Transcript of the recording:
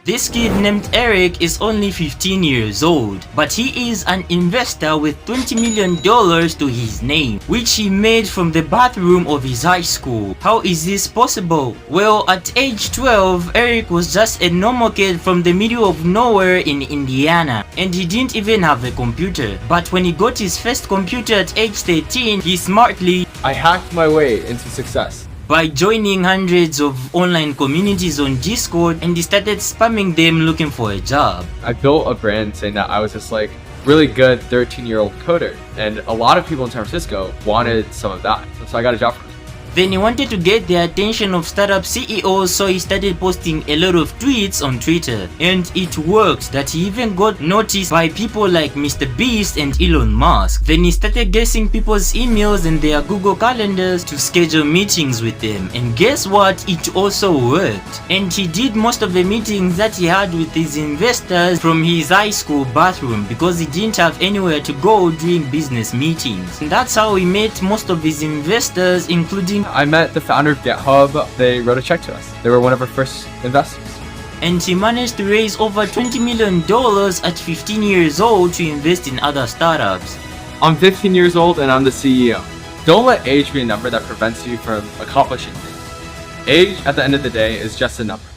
This kid named Eric is only 15 years old, but he is an investor with $20 million to his name, which he made from the bathroom of his high school. How is this possible? Well, at age 12, Eric was just a normal kid from the middle of nowhere in Indiana, and he didn't even have a computer. But when he got his first computer at age 13, he smartly I hacked my way into success by joining hundreds of online communities on Discord, and he started spamming them looking for a job. I built a brand saying that I was this like really good 13-year-old coder, and a lot of people in San Francisco wanted some of that, so I got a job from them. Then he wanted to get the attention of startup CEOs, so he started posting a lot of tweets on Twitter. And it worked that he even got noticed by people like Mr. Beast and Elon Musk. Then he started guessing people's emails and their Google calendars to schedule meetings with them. And guess what? It also worked. And he did most of the meetings that he had with his investors from his high school bathroom, because he didn't have anywhere to go during business meetings. And that's how he met most of his investors, including I met the founder of GitHub. They wrote a check to us. They were one of our first investors. And he managed to raise over $20 million at 15 years old to invest in other startups. I'm 15 years old and I'm the CEO. Don't let age be a number that prevents you from accomplishing things. Age, at the end of the day, is just a number.